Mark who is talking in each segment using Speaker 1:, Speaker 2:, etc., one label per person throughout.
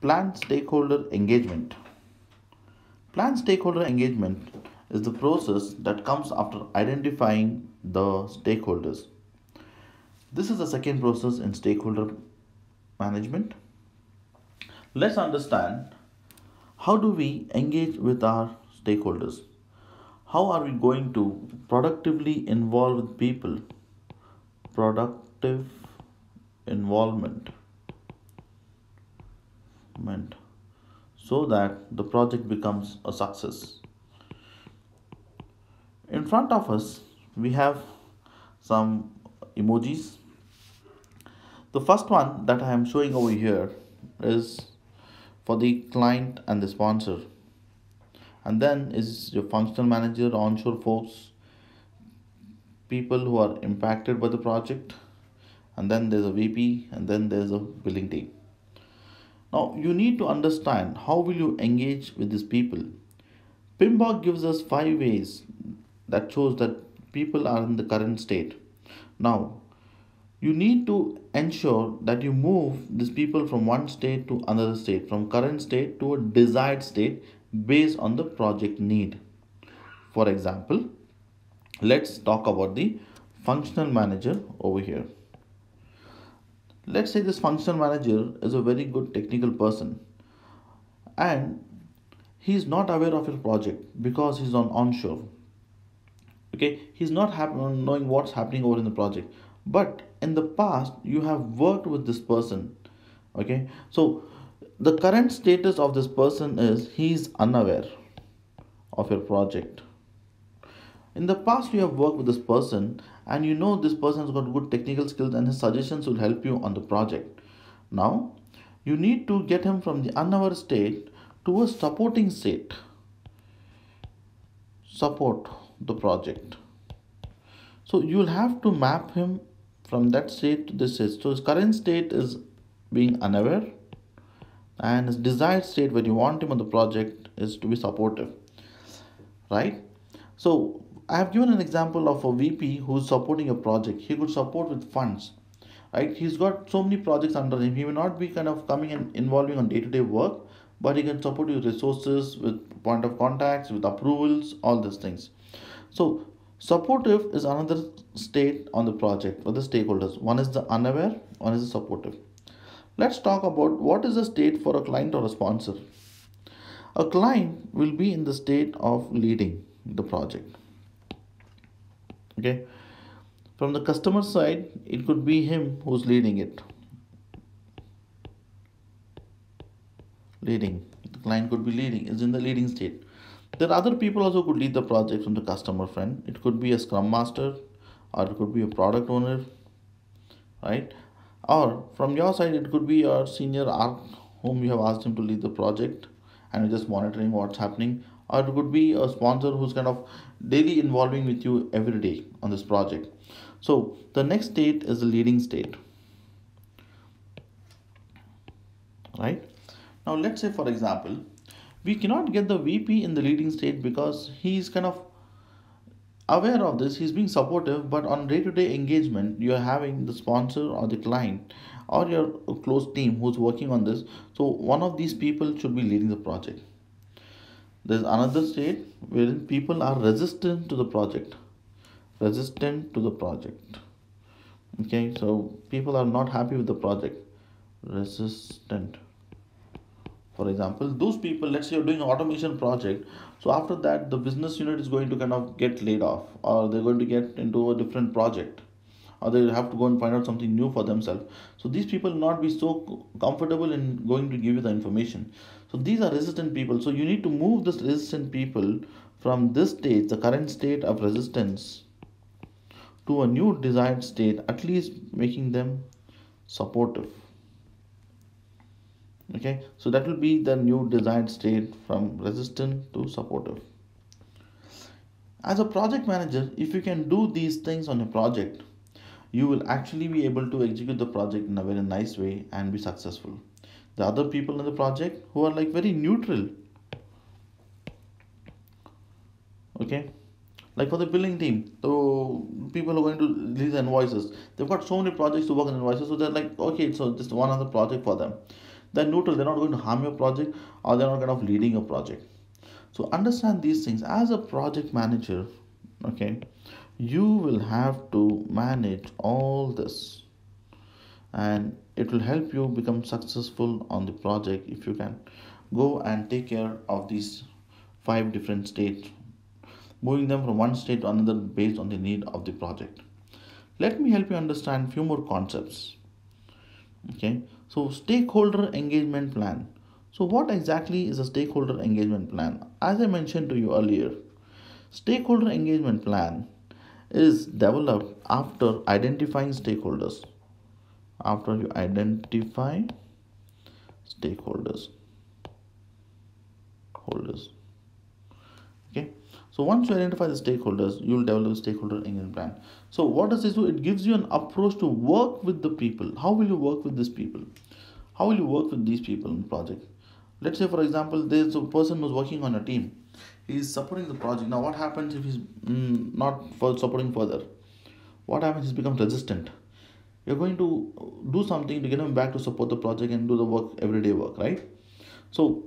Speaker 1: Planned stakeholder engagement. Planned stakeholder engagement is the process that comes after identifying the stakeholders. This is the second process in stakeholder management. Let's understand, how do we engage with our stakeholders? How are we going to productively involve with people? Productive involvement so that the project becomes a success. In front of us, we have some emojis. The first one that I am showing over here is for the client and the sponsor, and then is your functional manager, onshore folks, people who are impacted by the project, and then there's a VP, and then there's a billing team. Now you need to understand how will you engage with these people. PMBOK gives us 5 ways that shows that people are in the current state. Now you need to ensure that you move these people from one state to another state, from current state to a desired state based on the project need. For example, let's talk about the functional manager over here. Let's say this functional manager is a very good technical person and he's not aware of your project because he's on onshore. Okay, he's not knowing what's happening over in the project, but in the past you have worked with this person. Okay, so the current status of this person is he's unaware of your project. In the past you have worked with this person and you know this person has got good technical skills and his suggestions will help you on the project. Now you need to get him from the unaware state to a supporting state. Support the project. So you will have to map him from that state to this state. So his current state is being unaware, and his desired state when you want him on the project is to be supportive, right? So I have given an example of a VP who's supporting a project. He could support with funds, right? He's got so many projects under him. He may not be kind of coming and involving on day-to-day work, but he can support you with resources, with point of contacts, with approvals, all these things. So supportive is another state on the project for the stakeholders. One is the unaware, one is the supportive. Let's talk about what is the state for a client or a sponsor. A client will be in the state of leading the project. Okay, from the customer side, it could be him who's leading it. Leading, the client could be leading, is in the leading state. There are other people also could lead the project from the customer front. It could be a scrum master, or it could be a product owner, right? Or from your side, it could be your senior arc whom you have asked him to lead the project and you're just monitoring what's happening. Or it could be a sponsor who's kind of daily involving with you every day on this project. So the next state is the leading state, right? Now let's say, for example, we cannot get the VP in the leading state because he's kind of aware of this, he's being supportive, but on day-to-day engagement you're having the sponsor or the client or your close team who's working on this. So one of these people should be leading the project. There's another state wherein people are resistant to the project. Okay, so people are not happy with the project. Resistant. For example, those people, let's say you're doing an automation project, so after that the business unit is going to kind of get laid off, or they're going to get into a different project, or they have to go and find out something new for themselves. So these people will not be so comfortable in going to give you the information. So these are resistant people. So you need to move this resistant people from this state, the current state of resistance, to a new desired state, at least making them supportive. Okay, so that will be the new desired state from resistant to supportive. As a project manager, if you can do these things on a project, you will actually be able to execute the project in a very nice way and be successful. The other people in the project who are like very neutral, okay, like for the billing team, the people who are going to release invoices, they've got so many projects to work on invoices, so they're like, okay, so just one other project for them. They're neutral, they're not going to harm your project, or they're not kind of leading your project. So understand these things as a project manager. Okay, you will have to manage all this, and it will help you become successful on the project if you can go and take care of these five different states, moving them from one state to another based on the need of the project. Let me help you understand few more concepts. Okay, so stakeholder engagement plan. So what exactly is a stakeholder engagement plan? As I mentioned to you earlier, stakeholder engagement plan is developed after identifying stakeholders. After you identify stakeholders, holders. Okay, so once you identify the stakeholders, you will develop a stakeholder engagement plan. So what does this do? It gives you an approach to work with the people. How will you work with these people? How will you work with these people in the project? Let's say, for example, there's a person who's working on a team. He's supporting the project. Now what happens if he's not for supporting further? What happens? He's become resistant. You're going to do something to get him back to support the project and do the work, everyday work, right? So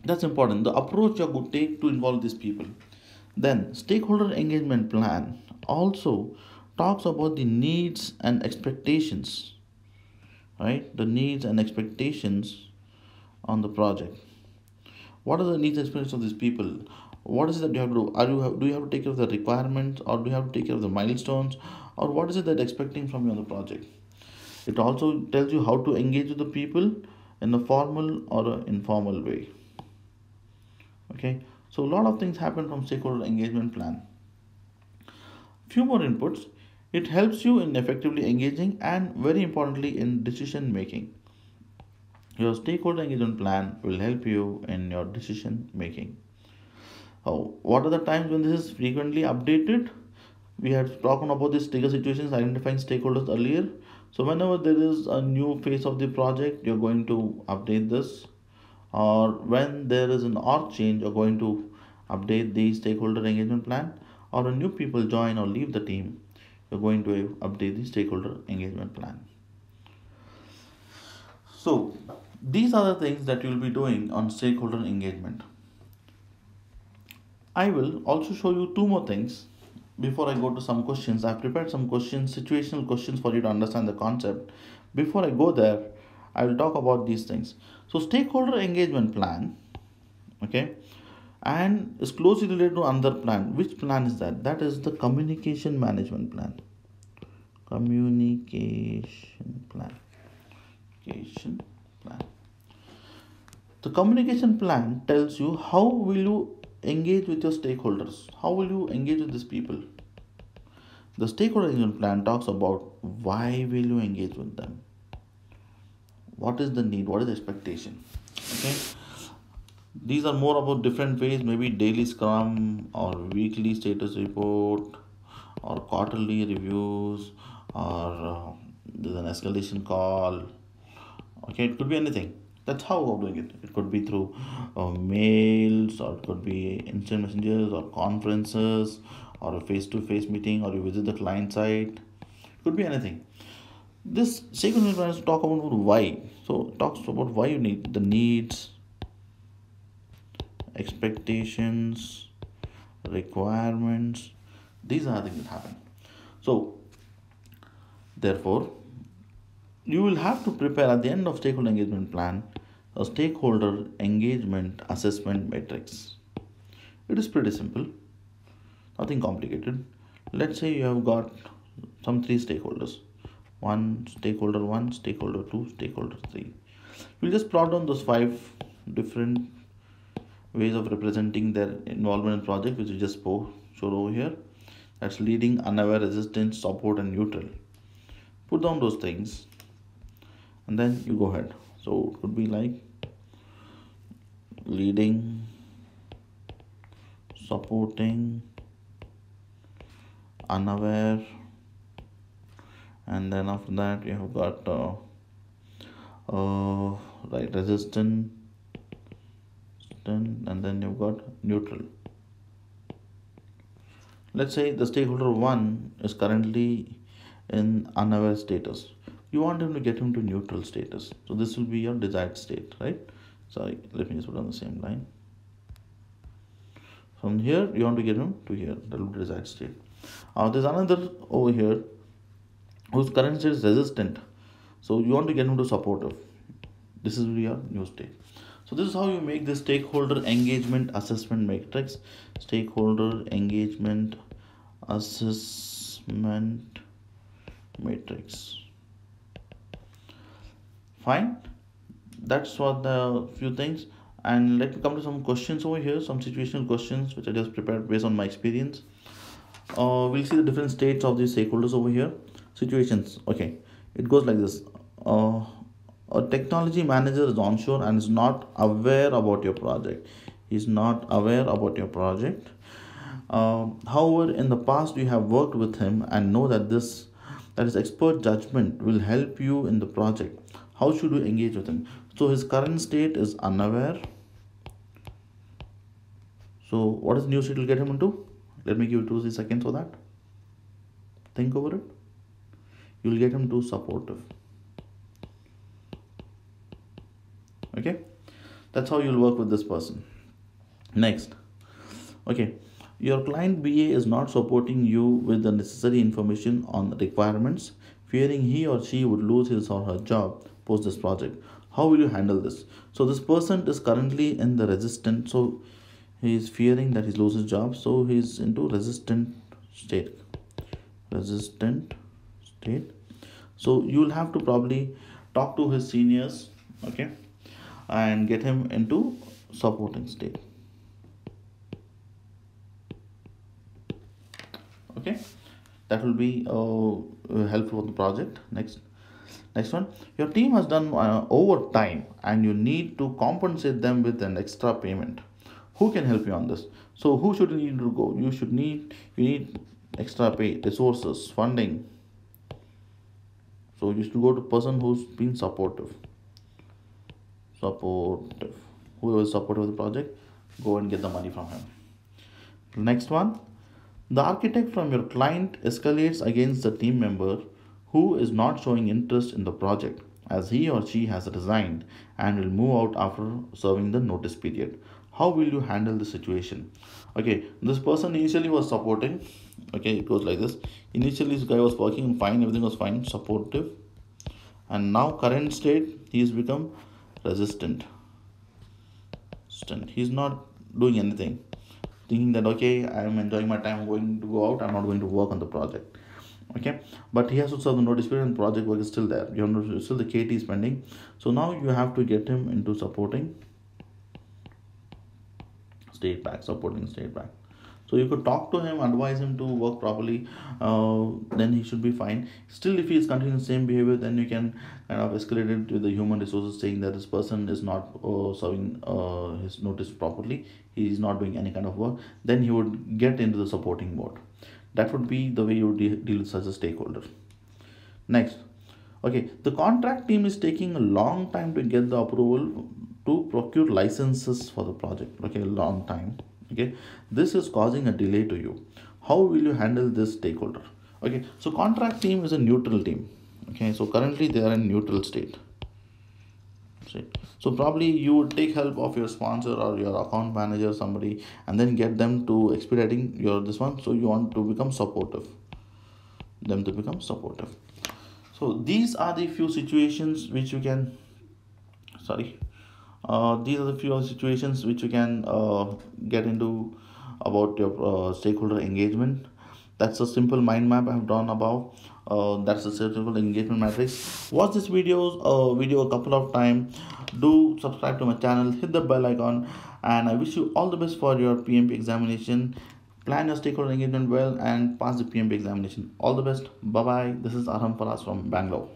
Speaker 1: that's important. The approach you could take to involve these people. Then stakeholder engagement plan also talks about the needs and expectations, right? The needs and expectations on the project. What are the needs and expectations of these people? What is it that you have to do? Do you have to take care of the requirements, or do you have to take care of the milestones, or what is it that they're expecting from you on the project? It also tells you how to engage with the people in a formal or an informal way. Okay, so a lot of things happen from stakeholder engagement plan. Few more inputs. It helps you in effectively engaging and very importantly in decision making. Your stakeholder engagement plan will help you in your decision making. What are the times when this is frequently updated? We had spoken about these trigger situations, identifying stakeholders earlier. So whenever there is a new phase of the project, you're going to update this, or when there is an org change, you're going to update the stakeholder engagement plan, or when new people join or leave the team, you're going to update the stakeholder engagement plan. So these are the things that you'll be doing on stakeholder engagement. I will also show you two more things before I go to some questions. I've prepared some questions, situational questions for you to understand the concept. Before I go there, I will talk about these things. So stakeholder engagement plan, okay, and is closely related to another plan. Which plan is that? That is the communication management plan. Communication plan. Communication plan. The communication plan tells you how will you engage with your stakeholders. How will you engage with these people? The stakeholder engagement plan talks about why will you engage with them. What is the need? What is the expectation? Okay. These are more about different ways, maybe daily scrum or weekly status report or quarterly reviews or there's an escalation call. Okay, it could be anything. That's how we're doing it. It could be through mails, or it could be instant messengers or conferences or a face-to-face meeting, or you visit the client site. It could be anything. This second plan is to talk about why. So it talks about why you need the needs, expectations, requirements. These are the things that happen. So therefore, you will have to prepare at the end of stakeholder engagement plan a stakeholder engagement assessment matrix. It is pretty simple, nothing complicated. Let's say you have got some three stakeholders. One, stakeholder two, stakeholder three. We'll just plot down those five different ways of representing their involvement in project, which we just showed over here. That's leading, unaware, resistant, support, and neutral. Put down those things and then you go ahead. So it could be like leading, supporting, unaware, and then after that you have got resistant, and then you've got neutral. Let's say the stakeholder 1 is currently in unaware status. You want him to get him to neutral status. So this will be your desired state, right? Sorry, let me just put on the same line. From here, you want to get him to here. That will be desired state. There's another over here whose current state is resistant. So you want to get him to supportive. This is your new state. So this is how you make this stakeholder engagement assessment matrix. Stakeholder engagement assessment matrix. Fine. That's what the few things. And let me come to some questions over here, some situational questions which I just prepared based on my experience. We'll see the different states of these stakeholders over here. Situations. Okay, it goes like this. A technology manager is onshore and is not aware about your project. He's not aware about your project. However, in the past you have worked with him and know that his expert judgment will help you in the project. How should you engage with him? So his current state is unaware. So what is new state will get him into? Let me give you 2 seconds for that. Think over it. You will get him to supportive. Okay, that's how you'll work with this person. Next, okay, your client BA is not supporting you with the necessary information on the requirements, fearing he or she would lose his or her job post this project. How will you handle this? So this person is currently in the resistant, so he is fearing that he loses his job, so he's into resistant state. So you'll have to probably talk to his seniors, okay, and get him into supporting state. Okay, that will be helpful for the project. Next one, your team has done overtime and you need to compensate them with an extra payment. Who can help you on this? So who should you need to go? You need extra pay, resources, funding. So you should go to person who's been supportive. Whoever is supportive of the project, go and get the money from him. Next one, the architect from your client escalates against the team member who is not showing interest in the project, as he or she has resigned and will move out after serving the notice period. How will you handle the situation? Okay, this person initially was supporting. Okay, it goes like this. Initially, this guy was working fine, everything was fine, supportive, and now current state, he has become resistant. He's not doing anything, thinking that okay, I am enjoying my time, I'm going to go out, I'm not going to work on the project. Okay, but he has to serve the notice period and project work is still there. You have to, still the KT is pending. So now you have to get him into supporting state back. So you could talk to him, advise him to work properly, then he should be fine. Still, if he is continuing the same behavior, then you can kind of escalate it to the human resources, saying that this person is not serving his notice properly, he is not doing any kind of work. Then he would get into the supporting mode. That would be the way you would deal with such a stakeholder. Next, okay, the contract team is taking a long time to get the approval to procure licenses for the project. Okay, a long time. Okay, this is causing a delay to you. How will you handle this stakeholder? Okay, so contract team is a neutral team. Okay, so currently they are in neutral state. So probably you would take help of your sponsor or your account manager, somebody, and then get them to expediting your this one. So you want to become supportive, So these are the few situations which you can these are the few situations which you can get into about your stakeholder engagement. That's a simple mind map I have drawn above. That's a stakeholder engagement matrix. Watch this video a couple of times. Do subscribe to my channel, hit the bell icon, and I wish you all the best for your PMP examination. Plan your stakeholder engagement well and pass the PMP examination. All the best. Bye bye. This is Arham Faraaz from Bangalore.